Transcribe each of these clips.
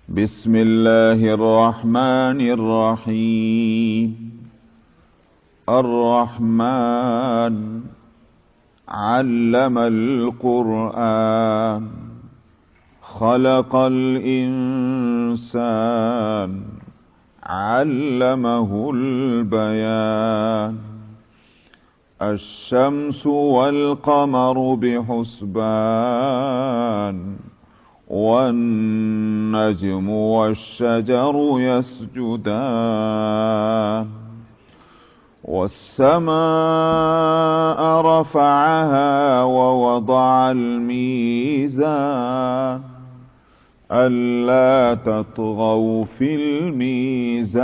بسم الله الرحمن الرحيم. الرحمن علم القرآن خلق الإنسان علمه البيان. الشمس والقمر بحسبان والنجم والشجر يسجدان. والسماء رفعها ووضع الميزان ألا تطغوا في الميزان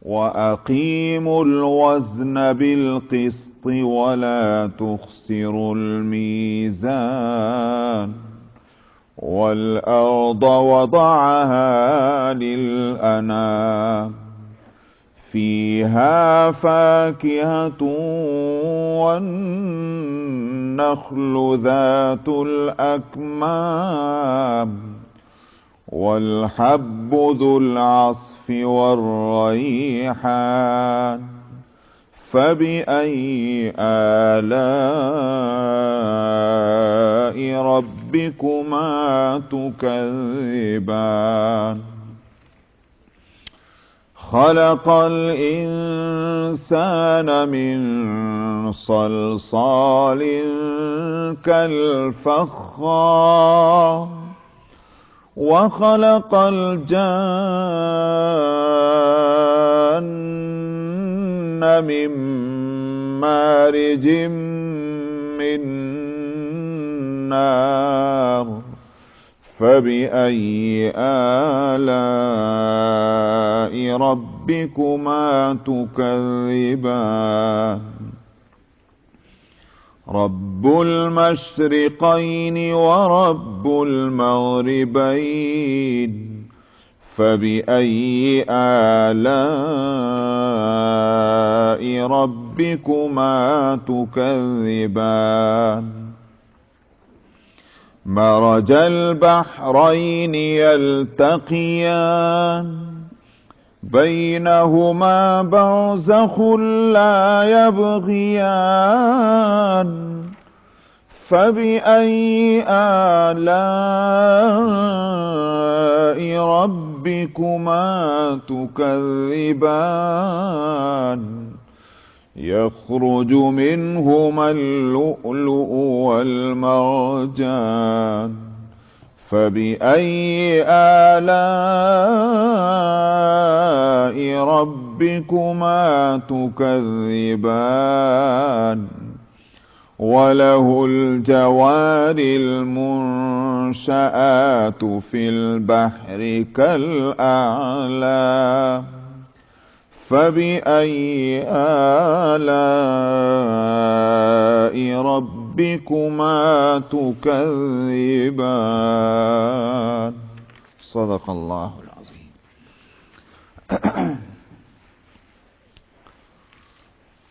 وأقيموا الوزن بالقسط ولا تخسروا الميزان. والأرض وضعها للأنام فيها فاكهة والنخل ذات الأكمام والحب ذو العصف والريحان. فبأي آلاء ربكما تكذبان. خلق الإنسان من صلصال كالفخار وخلق الجان من مارج من نار. فبأي آلاء ربكما تكذبان. رب المشرقين ورب المغربين. فبأي آلاء ربكما تكذبان. مرج البحرين يلتقيان بينهما برزخ لا يبغيان. فبأي آلاء ربكما تكذبان. يخرج منهما اللؤلؤ والمرجان. فبأي آلاء ربكما تكذبان. وله الجوار المنشآت في البحر كالأعلام. فبأي آلاء ربكما تكذبان. صدق الله العظيم.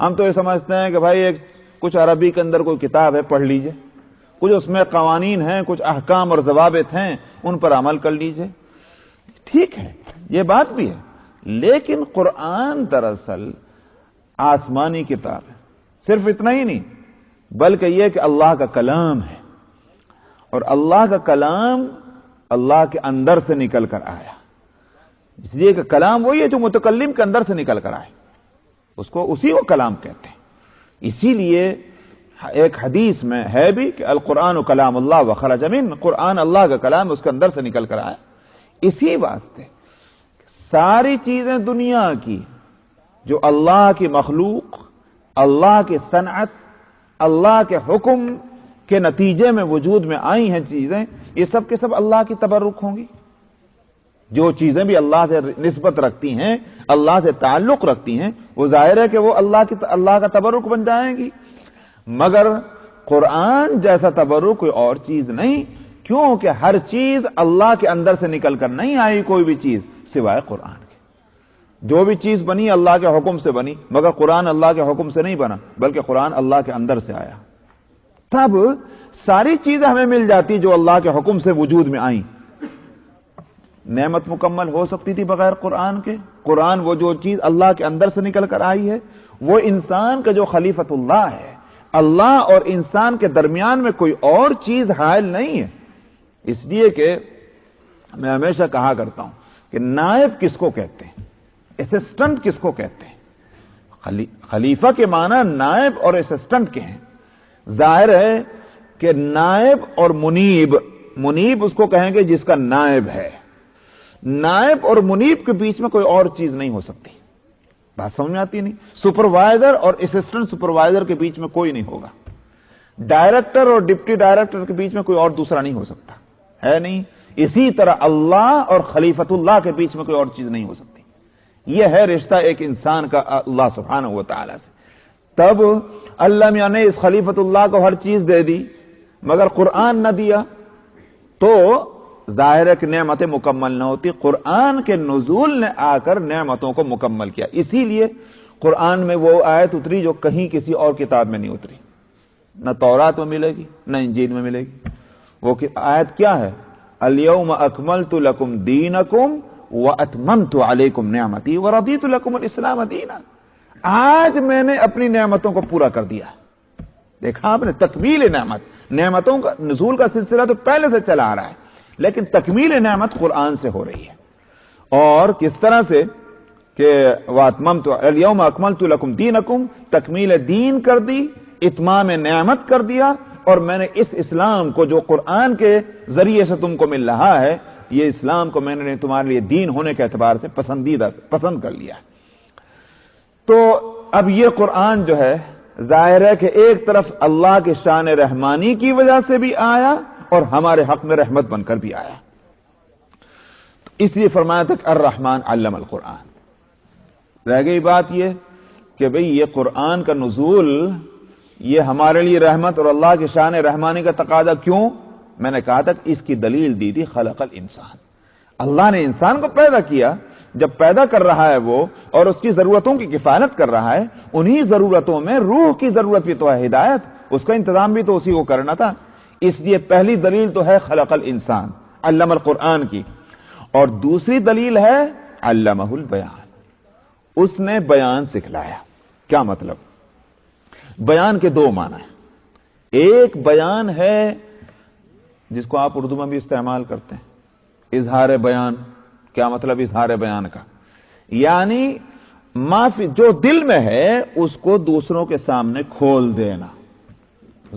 ہم تو یہ سمجھتے ہیں کہ بھائی ایک کچھ عربی کے اندر کوئی کتاب ہے، پڑھ لیجئے، کچھ اس میں قوانین ہیں، کچھ احکام اور ضوابط ہیں، ان پر عمل کر لیجئے، ٹھیک ہے، یہ بات بھی ہے، لیکن قرآن دراصل آسمانی کتاب ہے۔ صرف اتنا ہی نہیں، بلکہ یہ کہ اللہ کا کلام ہے، اور اللہ کا کلام اللہ کے اندر سے نکل کر آیا، اس لیے کہ کلام وہی ہے جو متکلم کے اندر سے نکل کر آئے، اسی کو کلام کہتے ہیں۔ اسی لیے ایک حدیث میں ہے بھی کہ القرآن کلام اللہ وخرج من، قرآن اللہ کا کلام اس کے اندر سے نکل کر آیا۔ اسی واسطے ساری چیزیں دنیا کی جو اللہ کی مخلوق، اللہ کی صنعت، اللہ کے حکم کے نتیجے میں وجود میں آئی ہیں چیزیں، یہ سب کے سب اللہ کی تبرک ہوں گی۔ جو چیزیں بھی اللہ سے نسبت رکھتی ہیں، اللہ سے تعلق رکھتی ہیں، وہ ظاہر ہے کہ وہ اللہ کا تبرک بن جائیں گی، مگر قرآن جیسا تبرک کوئی اور چیز نہیں، کیونکہ ہر چیز اللہ کے اندر سے نکل کر نہیں آئی، کوئی بھی چیز سوائے قرآن کے۔ جو بھی چیز بنی اللہ کے حکم سے بنی، مگر قرآن اللہ کے حکم سے نہیں بنا، بلکہ قرآن اللہ کے اندر سے آیا۔ تب ساری چیزیں ہمیں مل جاتی جو اللہ کے حکم سے وجود میں آئیں۔ نعمت مکمل ہو سکتی تھی بغیر قرآن کے؟ قرآن وہ جو چیز اللہ کے اندر سے نکل کر آئی ہے، وہ انسان کا جو خلیفۃ اللہ ہے، اللہ اور انسان کے درمیان میں کوئی اور چیز حائل نہیں ہے۔ اس لیے کہ میں ہمیشہ کہا کرتا ہوں کہ نائب کس کو کہتے ہیں، اسسٹنٹ کس کو کہتے ہیں؟ خلیفہ کے معنی نائب اور اسسٹنٹ کے ہیں۔ ظاہر ہے کہ نائب اور منیب اس کو کہیں گے جس کا نائب ہے۔ نائب اور منیب کے بیچ میں کوئی اور چیز نہیں ہو سکتی، بات سمجھ میں آتی نہیں؟ سپروائزر اور اسسٹنٹ سپروائزر کے بیچ میں کوئی نہیں ہوگا، ڈائریکٹر اور ڈپٹی ڈائریکٹر کے بیچ میں کوئی اور دوسرا نہیں ہو سکتا ہے، نہیں؟ اسی طرح اللہ اور خلیفۃ اللہ کے بیچ میں کوئی اور چیز نہیں ہو سکتی۔ یہ ہے رشتہ ایک انسان کا اللہ سبحانہ و تعالی سے۔ تب اللہ میاں نے اس خلیفۃ اللہ کو ہر چیز دے دی مگر قرآن نہ دیا، تو ظاہر ہے کہ نعمتیں مکمل نہ ہوتی۔ قرآن کے نزول نے آ کر نعمتوں کو مکمل کیا، اسی لیے قرآن میں وہ آیت اتری جو کہیں کسی اور کتاب میں نہیں اتری، نہ تورات میں ملے گی نہ انجیل میں ملے گی۔ وہ آیت کیا ہے؟ الیوم اکملت لکم دینکم واتممت علیکم نعمتی ورضیت لکم الاسلام دینا۔ آج میں نے اپنی نعمتوں کو پورا کر دیا۔ دیکھا آپ نے، تکمیل نعمتوں کا نزول کا سلسلہ تو پہلے سے چلا آ رہا ہے، لیکن تکمیل نعمت قرآن سے ہو رہی ہے۔ اور کس طرح سے کہ واتممت الیوم اکملت لکم دینکم، تکمیل دین کر دی، اتمام نعمت کر دیا، اور میں نے اس اسلام کو جو قرآن کے ذریعے سے تم کو مل رہا ہے، یہ اسلام کو میں نے تمہارے لیے دین ہونے کے اعتبار سے پسند کر لیا۔ تو اب یہ قرآن جو ہے ظاہر ہے کہ ایک طرف اللہ کی شان رحمانی کی وجہ سے بھی آیا اور ہمارے حق میں رحمت بن کر بھی آیا۔ تو اس لیے فرمایا تھا کہ الرحمن علم القرآن۔ رہ گئی بات یہ کہ بھئی یہ قرآن کا نزول یہ ہمارے لیے رحمت اور اللہ کی شان رحمانی کا تقاضا کیوں؟ میں نے کہا تھا کہ اس کی دلیل دی تھی خلق الانسان۔ اللہ نے انسان کو پیدا کیا، جب پیدا کر رہا ہے وہ اور اس کی ضرورتوں کی کفالت کر رہا ہے، انہی ضرورتوں میں روح کی ضرورت بھی تو ہے، ہدایت، اس کا انتظام بھی تو اسی کو کرنا تھا۔ اس لیے پہلی دلیل تو ہے خلق الانسان، علم القرآن کی، اور دوسری دلیل ہے علمہ البیان، اس نے بیان سکھلایا۔ کیا مطلب؟ بیان کے دو معنی ہیں۔ ایک بیان ہے جس کو آپ اردو میں بھی استعمال کرتے ہیں، اظہار بیان۔ کیا مطلب اظہار بیان کا؟ یعنی معافی جو دل میں ہے اس کو دوسروں کے سامنے کھول دینا،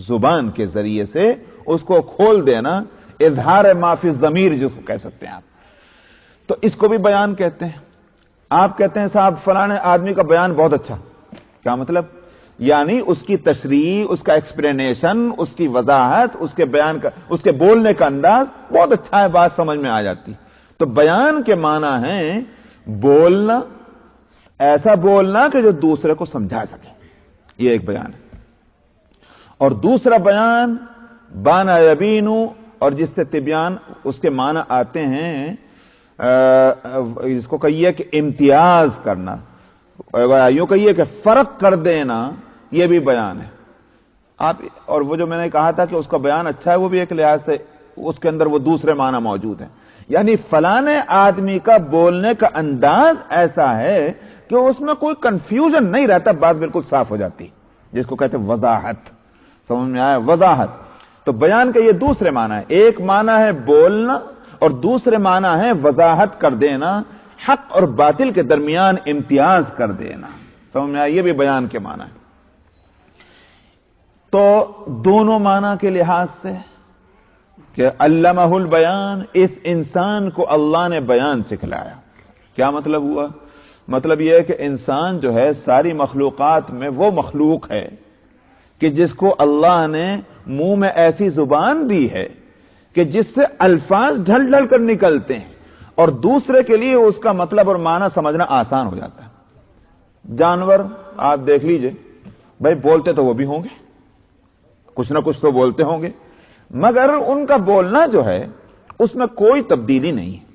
زبان کے ذریعے سے اس کو کھول دینا، اظہار معافی ضمیر جس کو کہہ سکتے ہیں آپ، تو اس کو بھی بیان کہتے ہیں۔ آپ کہتے ہیں صاحب فلاں آدمی کا بیان بہت اچھا، کیا مطلب؟ یعنی اس کی تشریح، اس کا ایکسپلینیشن، اس کی وضاحت، اس کے بیان کا، اس کے بولنے کا انداز بہت اچھا ہے، بات سمجھ میں آ جاتی۔ تو بیان کے معنی ہے بولنا، ایسا بولنا کہ جو دوسرے کو سمجھا سکے، یہ ایک بیان ہے۔ اور دوسرا بیان بانا یبینو، اور جس سے تبیان اس کے معنی آتے ہیں، اس کو کہیے کہ امتیاز کرنا، اور یوں کہیے کہ فرق کر دینا یہ بھی بیان ہے آپ. اور وہ جو میں نے کہا تھا کہ اس کا بیان اچھا ہے، وہ بھی ایک لحاظ سے اس کے اندر وہ دوسرے معنی موجود ہیں. یعنی فلانے آدمی کا بولنے کا انداز ایسا ہے کہ اس میں کوئی کنفیوژن نہیں رہتا، بات بالکل صاف ہو جاتی، جس کو کہتے ہیں وضاحت. سمجھ میں آیا؟ وضاحت. تو بیان کا یہ دوسرے معنی ہے. ایک معنی ہے بولنا اور دوسرے معنی ہے وضاحت کر دینا، حق اور باطل کے درمیان امتیاز کر دینا. سمجھ میں آیا؟ یہ بھی بیان کے معنی ہے. تو دونوں معنی کے لحاظ سے کہ علمہ البیان، اس انسان کو اللہ نے بیان سکھلایا. کیا مطلب ہوا؟ مطلب یہ ہے کہ انسان جو ہے ساری مخلوقات میں وہ مخلوق ہے کہ جس کو اللہ نے منہ میں ایسی زبان دی ہے کہ جس سے الفاظ ڈھل ڈھل کر نکلتے ہیں اور دوسرے کے لیے اس کا مطلب اور معنی سمجھنا آسان ہو جاتا ہے. جانور آپ دیکھ لیجئے، بھائی بولتے تو وہ بھی ہوں گے، کچھ نہ کچھ تو بولتے ہوں گے، مگر ان کا بولنا جو ہے اس میں کوئی تبدیلی نہیں ہے.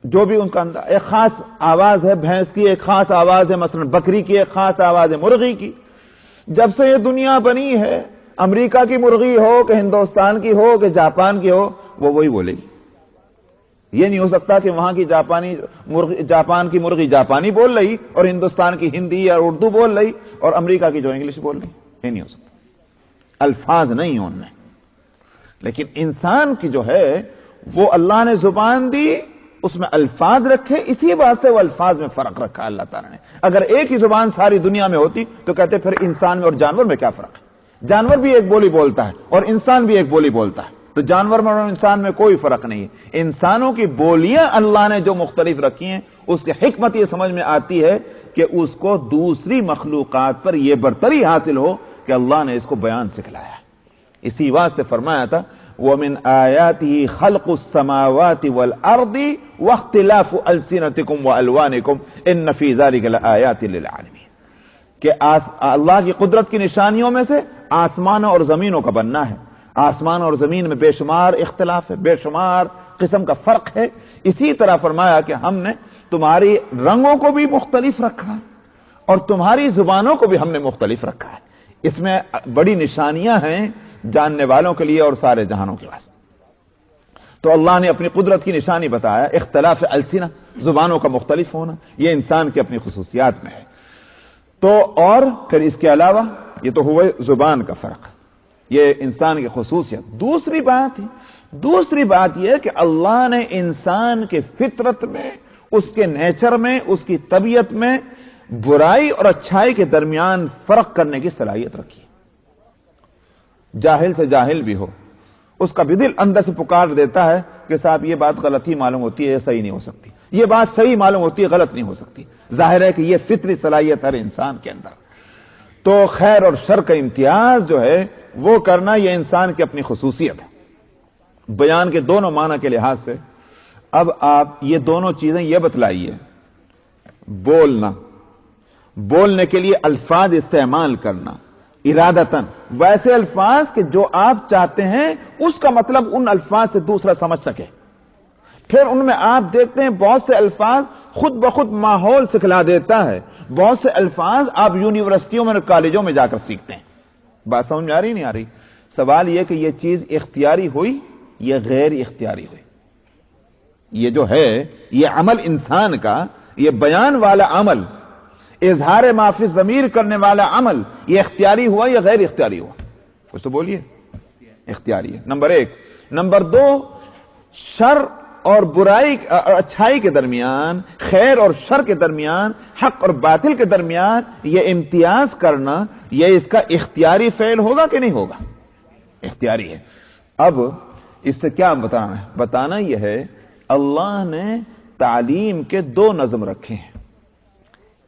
جو بھی ان کا ایک خاص آواز ہے، بھینس کی ایک خاص آواز ہے، مثلا بکری کی ایک خاص آواز ہے، مرغی کی. جب سے یہ دنیا بنی ہے، امریکہ کی مرغی ہو کہ ہندوستان کی ہو کہ جاپان کی ہو، وہ وہی بولے گی. یہ نہیں ہو سکتا کہ وہاں کی جاپان کی مرغی جاپانی بول رہی اور ہندوستان کی ہندی یا اردو بول رہی اور امریکہ کی جو انگلش بول رہی. یہ نہیں ہو سکتا، الفاظ نہیں ان میں. لیکن انسان کی جو ہے وہ اللہ نے زبان دی، اس میں الفاظ رکھے، اسی بات سے وہ الفاظ میں فرق رکھا اللہ تعالیٰ نے. اگر ایک ہی زبان ساری دنیا میں ہوتی تو کہتے پھر انسان میں اور جانور میں کیا فرق ہے؟ جانور بھی ایک بولی بولتا ہے اور انسان بھی ایک بولی بولتا ہے، تو جانور میں اور انسان میں کوئی فرق نہیں ہے. انسانوں کی بولیاں اللہ نے جو مختلف رکھی ہیں، اس کی حکمت یہ سمجھ میں آتی ہے کہ اس کو دوسری مخلوقات پر یہ برتری حاصل ہو کہ اللہ نے اس کو بیان سکھلایا. اسی واسطے فرمایا تھا وَمِنْ آيَاتِهِ خَلْقُ السَّمَاوَاتِ وَالْأَرْضِ وَاخْتِلَافُ أَلْسِنَتِكُمْ وَأَلْوَانِكُمْ إِنَّ فِي ذَلِكَ لَآيَاتٍ لِلْعَالِمِينَ. کہ اللہ کی قدرت کی نشانیوں میں سے آسمانوں اور زمینوں کا بننا ہے. آسمان اور زمین میں بے شمار اختلاف ہے، بے شمار قسم کا فرق ہے. اسی طرح فرمایا کہ ہم نے تمہاری رنگوں کو بھی مختلف رکھا ہے اور تمہاری زبانوں کو بھی ہم نے مختلف رکھا ہے. اس میں بڑی نشانیاں ہیں جاننے والوں کے لیے اور سارے جہانوں کے واسطے. تو اللہ نے اپنی قدرت کی نشانی بتایا. اختلاف السنہ، زبانوں کا مختلف ہونا، یہ انسان کی اپنی خصوصیات میں ہے. تو اور پھر اس کے علاوہ یہ تو ہوئے زبان کا فرق، یہ انسان کی خصوصیت. دوسری بات یہ کہ اللہ نے انسان کے فطرت میں، اس کے نیچر میں، اس کی طبیعت میں برائی اور اچھائی کے درمیان فرق کرنے کی صلاحیت رکھی. جاہل سے جاہل بھی ہو، اس کا بھی دل اندر سے پکار دیتا ہے کہ صاحب یہ بات غلط ہی معلوم ہوتی ہے، یہ صحیح نہیں ہو سکتی، یہ بات صحیح معلوم ہوتی ہے، غلط نہیں ہو سکتی. ظاہر ہے کہ یہ فطری صلاحیت ہر انسان کے اندر. تو خیر اور شر کا امتیاز جو ہے وہ کرنا یہ انسان کی اپنی خصوصیت ہے. بیان کے دونوں معنی کے لحاظ سے اب آپ یہ دونوں چیزیں یہ بتلائیے. بولنے کے لیے الفاظ استعمال کرنا ارادتاً، ویسے الفاظ کہ جو آپ چاہتے ہیں اس کا مطلب ان الفاظ سے دوسرا سمجھ سکے. پھر ان میں آپ دیکھتے ہیں بہت سے الفاظ خود بخود ماحول سکھلا دیتا ہے. بہت سے الفاظ آپ یونیورسٹیوں میں اور کالجوں میں جا کر سیکھتے ہیں. بات سمجھ میں آ رہی نہیں آ رہی؟ سوال یہ کہ یہ چیز اختیاری ہوئی یا غیر اختیاری ہوئی. یہ جو ہے یہ عمل انسان کا، یہ بیان والا عمل، اظہار ما فی الضمیر کرنے والا عمل، یہ اختیاری ہوا یا غیر اختیاری ہوا؟ کچھ تو بولیے. اختیاری ہے، نمبر ایک. نمبر دو، شر اور برائی اور اچھائی کے درمیان، خیر اور شر کے درمیان، حق اور باطل کے درمیان یہ امتیاز کرنا، یہ اس کا اختیاری فعل ہوگا کہ نہیں ہوگا؟ اختیاری ہے. اب اس سے کیا بتانا ہے؟ بتانا یہ ہے اللہ نے تعلیم کے دو نظم رکھے ہیں.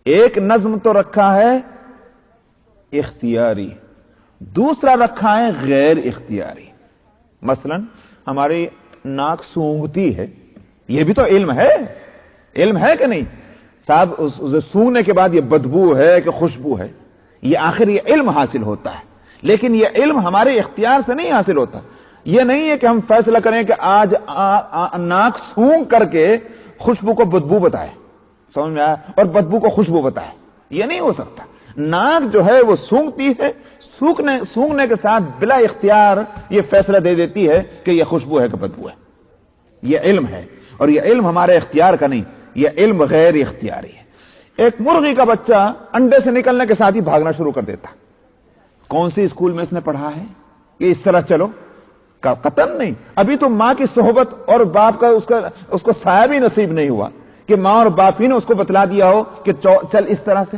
ایک نظم تو رکھا ہے اختیاری، دوسرا رکھا ہے غیر اختیاری. مثلا ہماری ناک سونگتی ہے، یہ بھی تو علم ہے. علم ہے کہ نہیں صاحب؟ اسے سونگنے کے بعد یہ بدبو ہے کہ خوشبو ہے، یہ آخر یہ علم حاصل ہوتا ہے. لیکن یہ علم ہمارے اختیار سے نہیں حاصل ہوتا. یہ نہیں ہے کہ ہم فیصلہ کریں کہ آج ناک سونگ کر کے خوشبو کو بدبو بتائے. سمجھ میں آیا؟ اور بدبو کو خوشبو بتائے، یہ نہیں ہو سکتا۔ ناک جو ہے وہ سونگتی ہے، سونگنے کے ساتھ بلا اختیار یہ فیصلہ دے دیتی ہے کہ یہ خوشبو ہے کہ بدبو ہے۔ یہ علم ہے، اور یہ علم ہمارے اختیار کا نہیں، یہ علم غیر اختیاری ہے۔ ایک مرغی کا بچہ انڈے سے نکلنے کے ساتھ ہی بھاگنا شروع کر دیتا، کون سی اسکول میں اس نے پڑھا ہے کہ اس طرح چلو؟ قطعاً نہیں۔ ابھی تو ماں کی صحبت اور باپ کا اس کو سایہ بھی نصیب نہیں ہوا کہ ماں اور باپ ہی نے اس کو بتلا دیا ہو کہ چل اس طرح سے،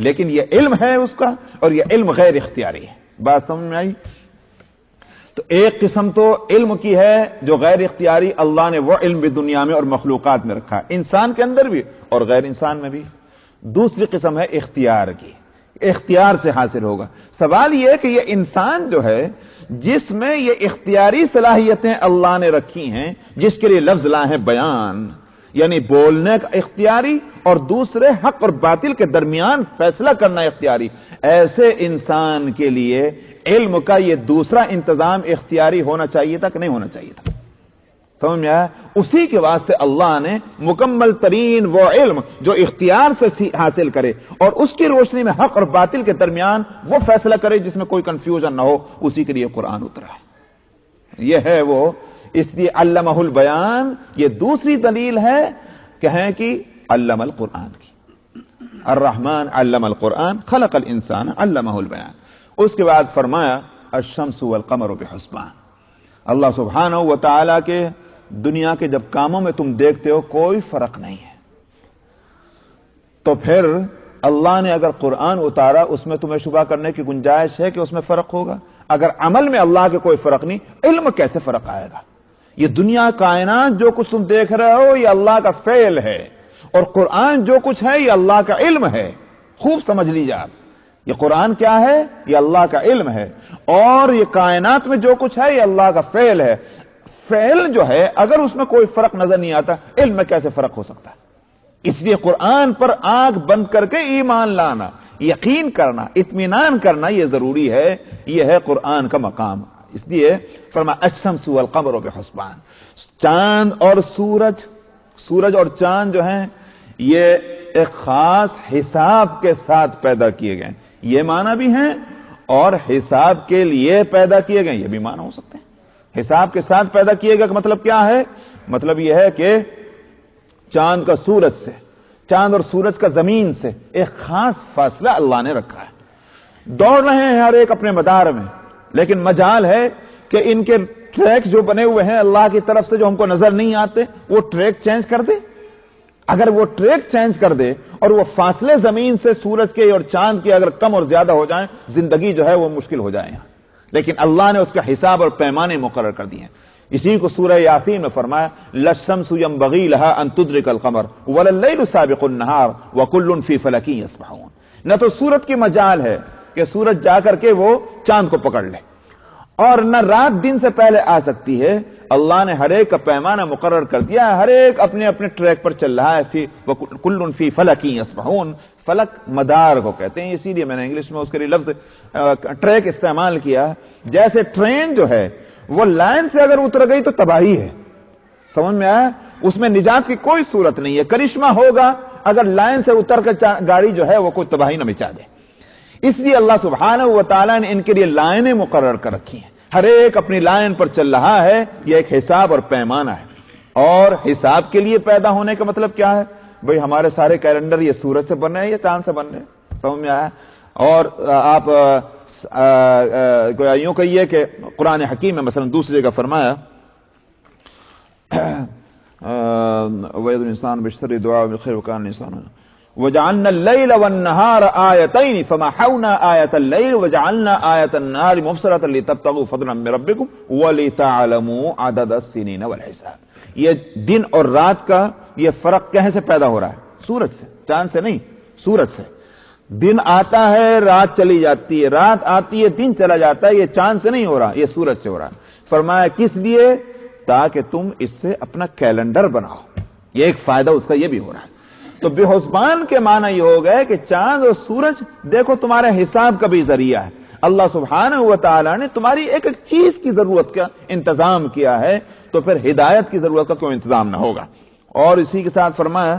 لیکن یہ علم ہے اس کا، اور یہ علم غیر اختیاری ہے۔ بات سمجھ میں آئی؟ تو ایک قسم تو علم کی ہے جو غیر اختیاری، اللہ نے وہ علم بھی دنیا میں اور مخلوقات میں رکھا ہے، انسان کے اندر بھی اور غیر انسان میں بھی۔ دوسری قسم ہے اختیار کی، اختیار سے حاصل ہوگا۔ سوال یہ ہے کہ یہ انسان جو ہے جس میں یہ اختیاری صلاحیتیں اللہ نے رکھی ہیں، جس کے لیے لفظ لائے ہیں بیان، یعنی بولنے کا اختیاری، اور دوسرے حق اور باطل کے درمیان فیصلہ کرنا اختیاری، ایسے انسان کے لیے علم کا یہ دوسرا انتظام اختیاری ہونا چاہیے تھا کہ نہیں ہونا چاہیے تھا؟ سمجھ میں آیا؟ اسی کے واسطے اللہ نے مکمل ترین وہ علم جو اختیار سے حاصل کرے اور اس کی روشنی میں حق اور باطل کے درمیان وہ فیصلہ کرے جس میں کوئی کنفیوژن نہ ہو، اسی کے لیے قرآن اترا ہے۔ یہ ہے وہ، اس لیے علمہ البیان یہ دوسری دلیل ہے کہیں کہ علم القرآن کی، الرحمن علم القرآن خلق الانسان علمہ البیان۔ اس کے بعد فرمایا الشمس والقمر بحسبان، اللہ سبحانہ و تعالی کے دنیا کے جب کاموں میں تم دیکھتے ہو کوئی فرق نہیں ہے، تو پھر اللہ نے اگر قرآن اتارا اس میں تمہیں شبہ کرنے کی گنجائش ہے کہ اس میں فرق ہوگا؟ اگر عمل میں اللہ کے کوئی فرق نہیں، علم کیسے فرق آئے گا؟ یہ دنیا کائنات جو کچھ تم دیکھ رہے ہو یہ اللہ کا فعل ہے، اور قرآن جو کچھ ہے یہ اللہ کا علم ہے۔ خوب سمجھ لیجیے آپ، یہ قرآن کیا ہے؟ یہ اللہ کا علم ہے، اور یہ کائنات میں جو کچھ ہے یہ اللہ کا فعل ہے۔ فعل جو ہے اگر اس میں کوئی فرق نظر نہیں آتا، علم میں کیسے فرق ہو سکتا ہے؟ اس لیے قرآن پر آنکھ بند کر کے ایمان لانا، یقین کرنا، اطمینان کرنا یہ ضروری ہے، یہ ہے قرآن کا مقام۔ اس لیے فرمایا الشمس والقمر بحسبان، چاند اور سورج اور چاند جو ہیں یہ ایک خاص حساب کے ساتھ پیدا کیے گئے، یہ معنی بھی ہیں، اور حساب کے لیے پیدا کیے گئے یہ بھی معنی ہو سکتے ہیں۔ حساب کے ساتھ پیدا کیے گئے کا مطلب کیا ہے؟ مطلب یہ ہے کہ چاند کا سورج سے، چاند اور سورج کا زمین سے ایک خاص فاصلہ اللہ نے رکھا ہے، دوڑ رہے ہیں ہر ایک اپنے مدار میں، لیکن مجال ہے کہ ان کے ٹریک جو بنے ہوئے ہیں اللہ کی طرف سے جو ہم کو نظر نہیں آتے، وہ ٹریک چینج کر دے۔ اگر وہ ٹریک چینج کر دے اور وہ فاصلے زمین سے سورج کے اور چاند کے اگر کم اور زیادہ ہو جائیں، زندگی جو ہے وہ مشکل ہو جائے یہاں، لیکن اللہ نے اس کا حساب اور پیمانے مقرر کر دیے ہیں۔ اسی کو سورہ یاسین میں فرمایا للشمس ينبغي لها ان تدرك القمر ولا الليل سابق النهار وكل في فلك يسبحون۔ نہ تو سورج کی مجال ہے کہ سورج جا کر کے وہ چاند کو پکڑ لے، اور نہ رات دن سے پہلے آ سکتی ہے۔ اللہ نے ہر ایک کا پیمانہ مقرر کر دیا ہے، ہر ایک اپنے اپنے ٹریک پر چل رہا ہے۔ کل فی فلک یسبحون، فلک مدار کو کہتے ہیں، اسی لیے میں نے انگلش میں اس کے لیے لفظ ٹریک استعمال کیا۔ جیسے ٹرین جو ہے وہ لائن سے اگر اتر گئی تو تباہی ہے، سمجھ میں آیا؟ اس میں نجات کی کوئی صورت نہیں ہے، کرشمہ ہوگا اگر لائن سے اتر کر گاڑی جو ہے وہ کوئی تباہی نہ مچا دے۔ اس لیے اللہ سبحانہ و تعالیٰ نے ان کے لیے لائنیں مقرر کر رکھی ہیں، ہر ایک اپنی لائن پر چل رہا ہے، یہ ایک حساب اور پیمانہ ہے۔ اور حساب کے لیے پیدا ہونے کا مطلب کیا ہے؟ بھئی ہمارے سارے کیلنڈر یہ سورج سے بن رہے ہیں یا چاند سے بن رہے ہیں، سمجھ میں آیا؟ اور آپ یوں کہیے کہ قرآن حکیم میں مثلا دوسری جگہ فرمایا وَيَدُ الْإِنسَانُ بِالشَّرِّ دُعَاءَهُ بِالْخَيْرِ وَكَانَ الْإِنسَانُ وَجَعَلْنَا اللَّيْلَ وَالنَّهَارَ آيَتَيْنِ فَمَحَوْنَا آيَةَ اللَّيْلِ وَجَعَلْنَا آيَةَ النَّهَارِ مُبْصِرَةً لِتَبْتَغُوا فَضْلًا مِّن رَّبِّكُمْ وَلِتَعْلَمُوا عَدَدَ السِّنِينَ وَالْحِسَابَ۔ یہ دن اور رات کا یہ فرق کہاں سے پیدا ہو رہا ہے؟ سورج سے، چاند سے نہیں، سورج سے۔ دن آتا ہے رات چلی جاتی ہے، رات آتی ہے دن چلا جاتا ہے، یہ چاند سے نہیں ہو رہا، یہ سورج سے ہو رہا ہے۔ فرمایا کس لیے؟ تاکہ تم اس سے اپنا کیلنڈر بناؤ، یہ ایک فائدہ اس کا یہ بھی ہو رہا ہے۔ تو بے حسبان کے معنی یہ ہو گئے کہ چاند اور سورج دیکھو تمہارے حساب کا بھی ذریعہ ہے، اللہ سبحانہ و تعالی نے تمہاری ایک ایک چیز کی ضرورت کا انتظام کیا ہے، تو پھر ہدایت کی ضرورت کا کوئی انتظام نہ ہوگا۔ اور اسی کے ساتھ فرمایا